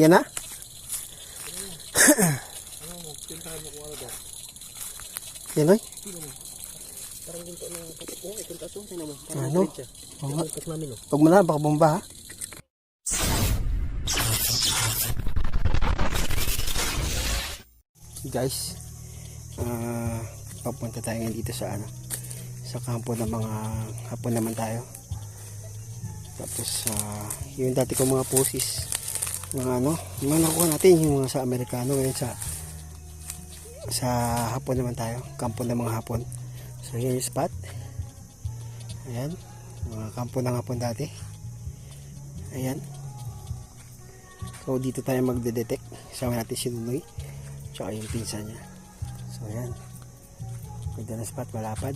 Yan na? Yan oy. Parang ginto na itong taso. Ano? Huwag mo na, baka bomba ha. Guys, papunta tayo ngayon dito sa sa kampo ng mga hapon naman tayo. Tapos yung dati ko mga pusis, mga mga nakuha natin yung mga sa Amerikano. Ngayon sa hapon naman tayo, kampo ng mga hapon. So yan yung spot. Ayan, mga kampo ng hapon dati. Ayan. So dito tayo magde-detect. Sama natin si Nunoy tsaka yung pinsan niya. So ayan, ganda na spot, malapad,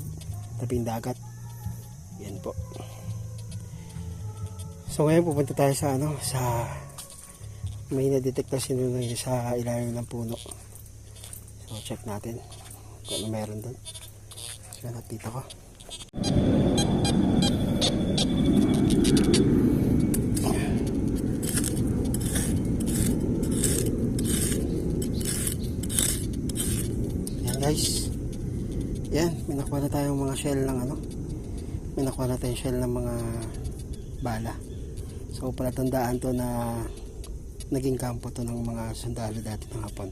tabing dagat. Yan po. So ngayon pupunta tayo sa sa may na-detect na si Nunoy sa ilalim ng puno. So check natin kung ano meron doon. So nakita ko. Yan guys. Yan, may nakuha na tayong mga shell ng may nakuha na tayong shell ng mga bala. So palatandaan to na naging kampo to ng mga sundalo dati ng Hapon.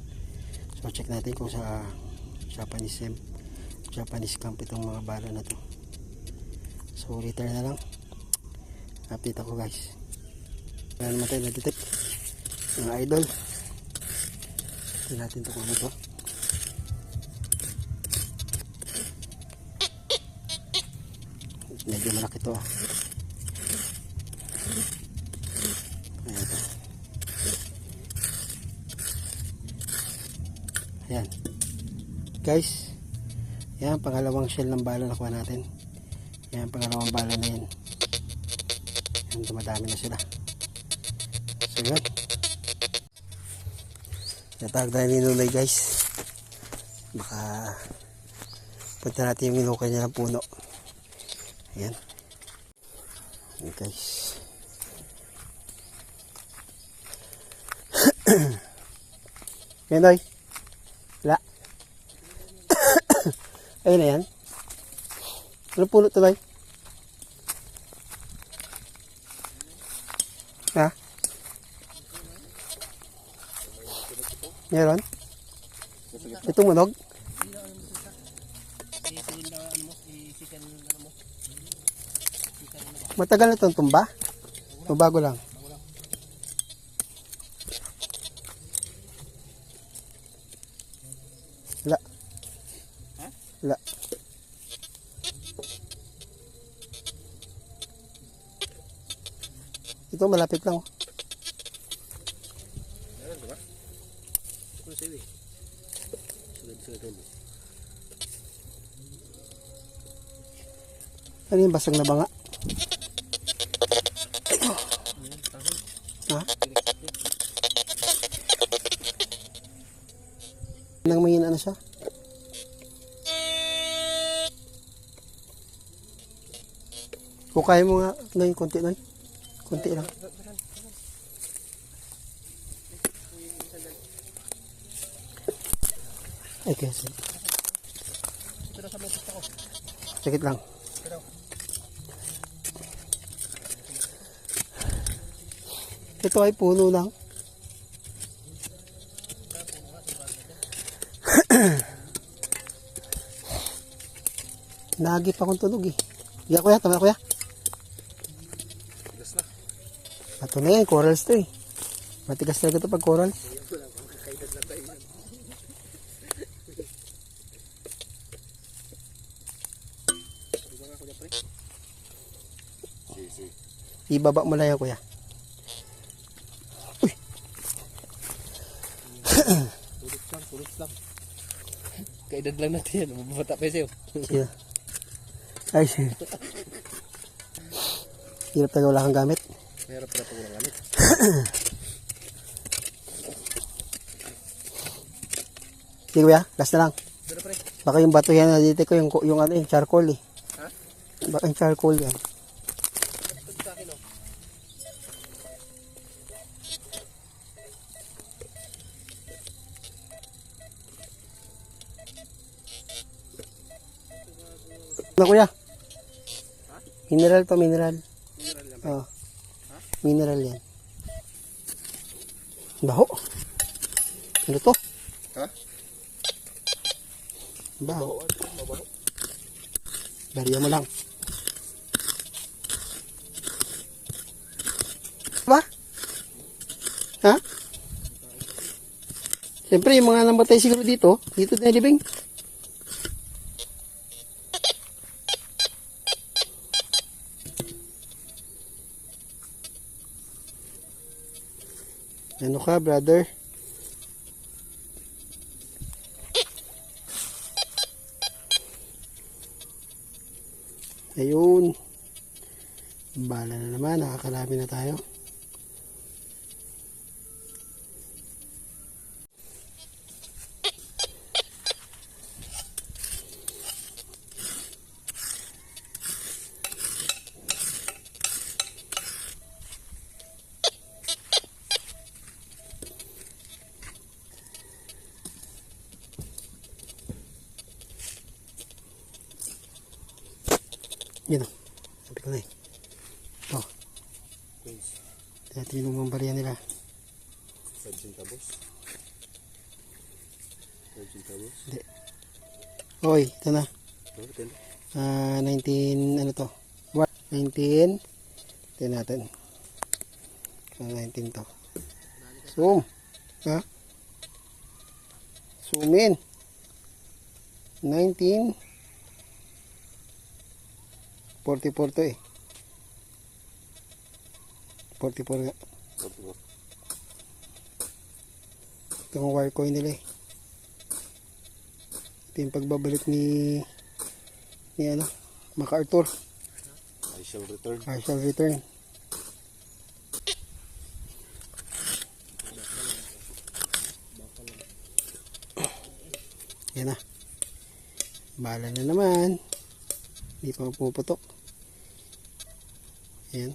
So check natin kung sa Japanese camp itong mga bala na to. So return na lang, update ako guys. Kaya naman tayo na-detect mga idol. Tignan natin ito kung ano to. Medyo malaki to Ayan ito. Ayan guys, yan pangalawang shell ng bala nakuha natin. Yan pangalawang bala na yan. Yan, dumadami na sila. So yun, natawag tayo ni Nunoy guys, baka punta natin yung inukay niya ng puno. Ayan. Ayan guys. Yan oy. Wala. Ayun na yan. Anong puno to oy? Ha? Meron? Itong munog? Matagal na itong tumba? O bago lang? Wala. Wala. Ito malapit lang. Ano yung basag na banga? Ha? Nang may ano siya? Kung kaya mo nga, yung konti lang. Konti lang. Ay, kasi. Sakit lang. Ito ay puno lang. Nagip akong tunog eh. Hiya kuya, tama kuya. Matigas na. Ito na yan, corals to eh. Matigas talaga ito pag corals. Ibaba mo lang yan kuya. Tulog lang. Kaedad lang natin yan. Mababata pa sa'yo. Siya. Ay, siya. Hirap talaga wala kang gamit. Hirap talaga wala kang gamit. Sige kuya, last na lang. Baka yung bato yan, dito ko yung charcoal eh. Ha? Baka yung charcoal yan. Ano kuya? Mineral to, mineral. Mineral lang. Oh. Mineral yan. Baho. Ano to? Ha? Baho. Mabaho. Bariya mo lang. Ba? Ha? Siyempre, yung mga namatay siguro dito na libing. Ano ka, brother? Ayun. Bala na naman, nakakalami na tayo. Yan o. Sabi ko na eh. Ito. Natin yung mga bariya nila. Virgin Tabos. Virgin Tabos. Hindi. Oy, ito na. 19. 19, ano to? 19. Ito natin. 19 to. Zoom. Ha? Zoom in. 19. 44 to eh. 44 nga. Ito ang wire coin nila eh. Ito yung pagbabalik ni ano, MacArthur. I shall return. I shall return. Yan na. Bala na naman. Hindi pa puputok. Yan.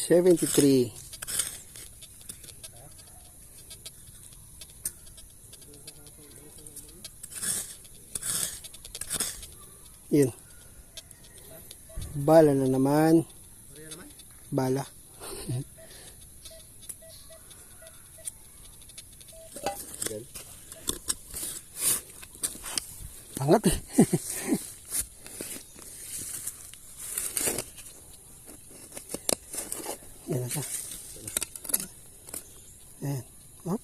73. Yun. Bala na naman. Bala. Angat eh. Yan na siya. Ayan. Oh.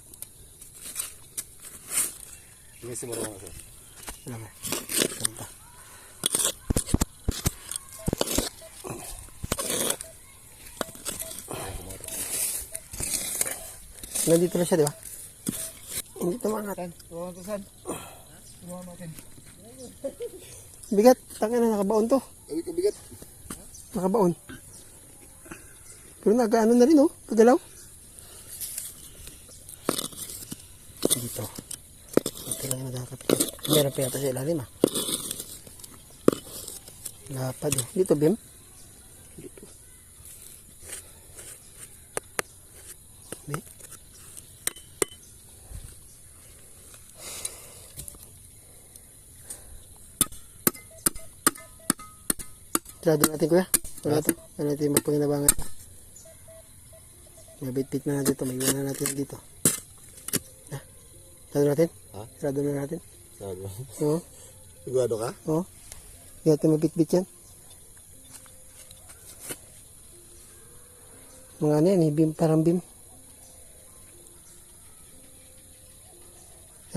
Hindi si marunong ako. Wala ka. Ganda. Nandito na siya, di ba? Hindi ito mangat. Tumawa to, San. Tumawa natin. Bigat. Tanga na, nakabaon to. Ay, kabigat. Nakabaon. Pero nagaano na rin, oh. Kagalaw. Dito. Dito lang yung nagkakapit. Meron pa yata sa ilalim, ah. Lapad, oh. Dito, Bim. Dito. Bim. Sarado natin, kuya. Wala to. Wala natin mapanginabangan. Mabit-bit na natin ito. May iwan na natin dito. Ah. Sarado natin? Ha? Sarado na natin? Sabi. Oo. Sigurado ka? Oo. Hindi natin mabit-bit yan. Mga ano yan, bim, parang bim.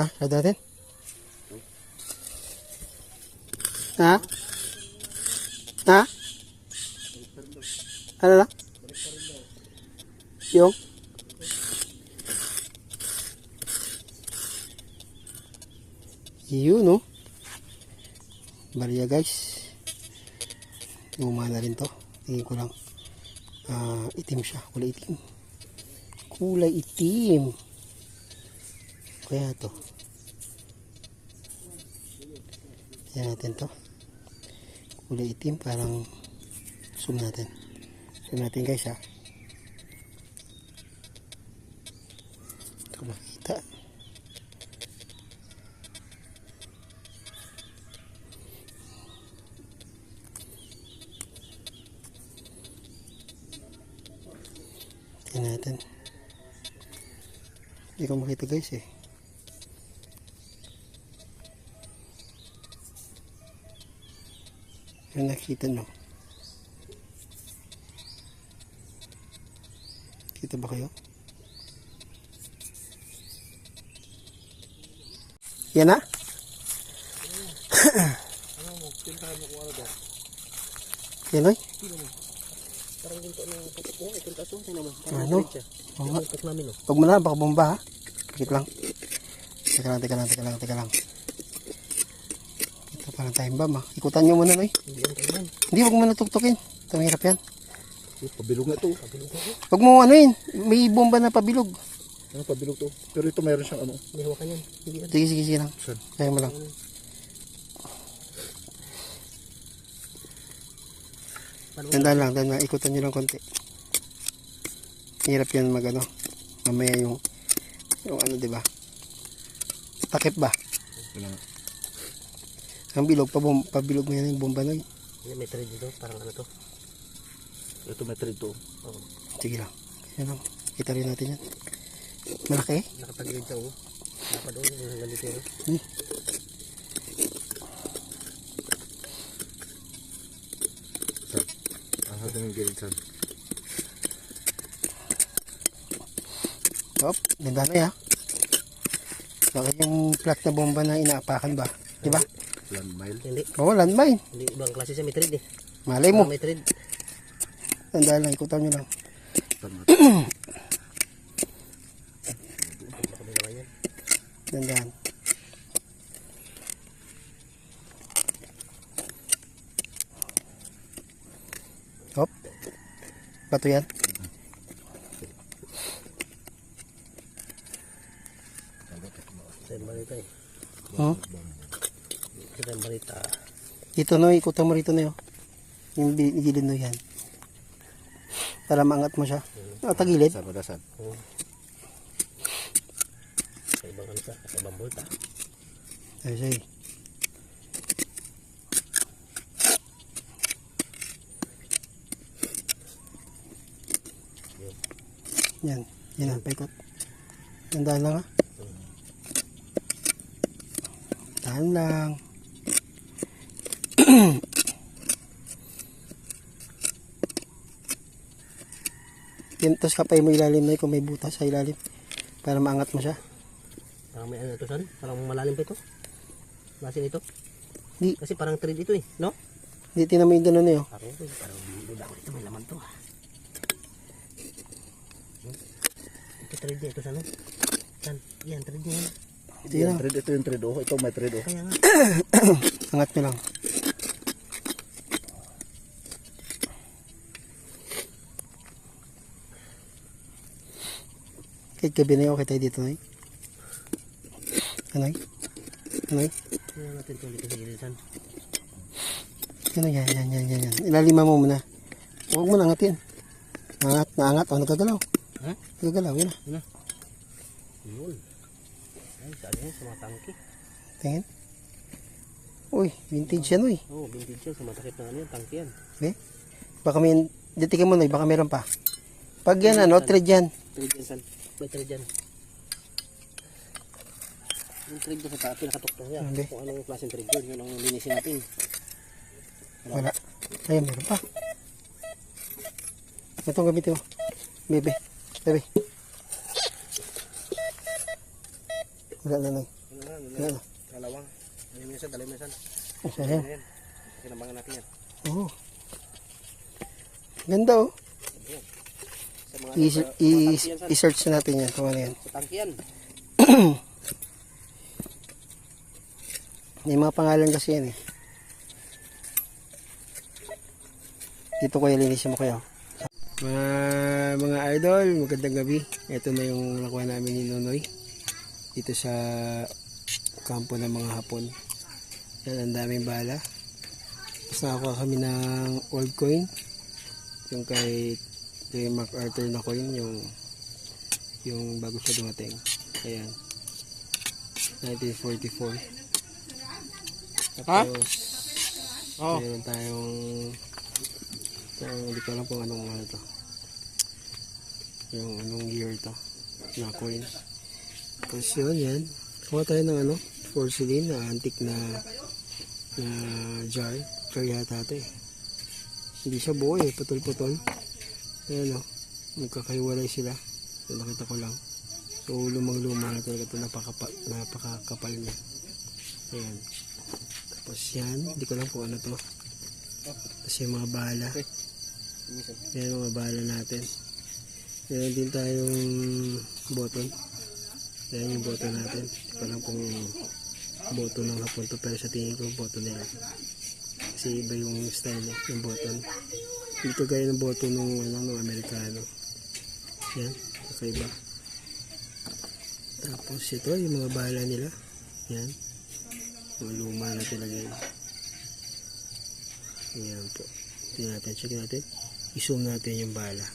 Ha? Sarado natin? Ha? Ha? Ano na? Yung? Yun, no? Bariya, guys. Luma na rin to. Tingin ko lang. Itim siya. Kulay itim. Kulay itim. Kaya to. Yan natin to. Kulay itim, parang zoom natin. Zoom natin guys ha. Ito makita. Tingnan natin. Hindi ko makita guys eh. Yung nakita no. Kita ba kayo? Yan na? Yan oy? Parang ginto na putok mo. Ito taso. Tingnan mo. Ano? Oo nga. Putok namin oh. Huwag mo na, baka bomba ha. Pikit lang. Teka lang. Ito parang time bomb ha. Ikutan nyo muna noy. Hindi yan kailan. Hindi, huwag mo na tuktukin. Ito mahirap yan. Pabilog na to. Pabilog ko. Huwag mo ano yun. May bomba na pabilog. Ano pabilog to? Pero ito mayroon siyang ano. May hawakan yan. Hindi yan. Sige lang. Saan? Kaya mo lang. Tandaan lang. Ikutan nyo lang konti. Hirap yan mag ano. Mamaya yung ano diba. Takip ba? Kailangan. Ang bilog, pabilog mo yan yung bomba na yun. Yan, may thread dito. Parang ano to. Ito may thread to. Oh. Sige lang. Yan lang. Kita rin natin yan. Malaki eh. Nakatagilid sa oh. Dapat doon yung hanggang dito. Ang hati ng gilid saan? Hop, ganda na ya. Bakit yung flat na bomba na inaapakan ba? Diba? Landmine. Hindi. Oo, landmine. Hindi ibang klase siya. May thread eh. Malay mo. May thread. Tandaan lang, ikutan nyo lang. Tama. Baka may naman yan. Tandaan. Hop. Bato yan. Sa yung balita eh. Hmm? Sa yung balita. Dito no, ikutan mo rito na yun. Yung gilid no yan. Para maangat mo siya. Tagilid. Sa padasan. Oh. Sa ibang ano sa ibang bulta. Ay, say. Yan. Yan ang paikot. Tandaan lang ha. Tandaan lang. Yan, tapos kapay mo ilalim na yun kung may butas sa ilalim. Para maangat mo siya. Parang may ano ito san? Parang malalim pa ito. Masin ito. Di. Kasi parang thread ito eh. No? Hindi tinan mo yung ganun na yun. Parang duda ko ito. May laman to ah. Ito thread niya. Ito san? San? Yan thread niya yan. Sige lang. Thread, ito yung thread. Oh, ito may thread. Oh. Kaya nga. Angat mo lang. Kahit gabi na yun, okay tayo dito, Noy. Anoy? Anoy? Kaya natin ito dito sa gilisan. Ano yan, yan. Ilalima mo muna. Huwag mo na angatin. Angat, naangat. O, nagkagalaw. Ha? Nagkagalaw, yun na. Yun. Ay, saan yan? Sa mga tangki. Tingin. Uy, vintage yan, Noy. Oo, vintage yan. Sa matakip na ano yan. Tangki yan. Okay? Baka may, ditikin mo, Noy. Baka meron pa. Pag yan, ano, thread yan. Thread yan san? May thread yan. Yung thread doon sa pinakatuktong yan. Hindi. Kung anong klaseng thread yun. Yun ang linisin natin. Wala. Ayun, meron pa. Itong gamitin mo. Bebe. Wala na, Noy. Wala na. Kalawang. Ayun minsan, dali minsan. Isa yan. Ayan. Kinambangan natin yan. Oo. Ganda, oh. Sa mga I-search natin yan kung ano yan. sa tangki yan. May mga pangalan kasi yan eh. Dito ko linisin mo kayo. Mga idol, magandang gabi. Ito na yung nakuha namin ni Nonoy. Dito sa kampo ng mga hapon. Yan, ang daming bala. Tapos nakakuha kami ng old coin. Yung kay MacArthur na coin, yung bago siya dumating. Ayan. 1944. Tapos, meron tayong hindi ko alam kung anong ano to. Yung anong year to na coin. Tapos yun, yan. Kuha tayo ng porcelain na antique na jar. Jar yata ito eh. Hindi siya buo eh, putol-putol. Ayan o, magkakaiwalay sila. So, nakita ko lang. So, lumang-luma na talaga ito, napakakapal niya. Ayan. Tapos yan, hindi ko lang kung ano to. Tapos yung mga bala. Ayan yung mga bala natin. Meron din tayong button. Ayan yung button natin. Hindi ko lang kung button ng Hapon to, pero sa tingin ko button nila. Kasi iba yung style ng button. Dito gaya ng button ng Amerikano. Yan, kakaiba. Tapos ito yung mga bala nila. Yan. Mga luma na talaga yun. Ayan po. Tingnan natin, check natin. I-zoom natin yung bala.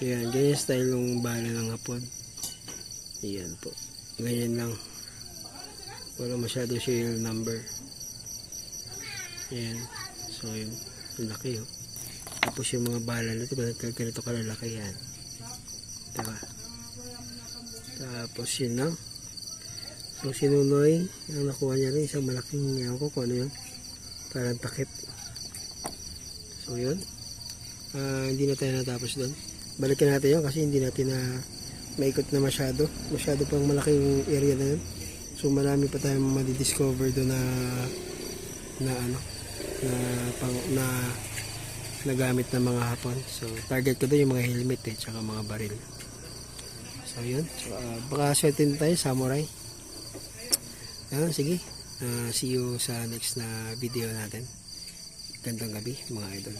Ayan, ganyan style ng bala ng Hapon. Ayan po. Ganyan lang. Wala masyado serial number. Ayan. So yun. Yung laki oh. Tapos yung mga bala nito, ganito kalalaki yan. Diba? Tapos yun lang. So si Nunoy, ang nakuha niya rin, isang malaking, ewan ko kung ano yun. Parang takip. So yun. Hindi na tayo natapos doon. Balikan natin yun kasi hindi natin na maikot na masyado. Masyado pang malaking area na yun. So marami pa tayong madidiscover doon na nagamit ng mga Hapon. So target ko doon yung mga helmet tsaka mga baril. So yun. So, baka sweatin tayo, samurai. Sige. See you sa next na video natin. Gandang gabi mga idol.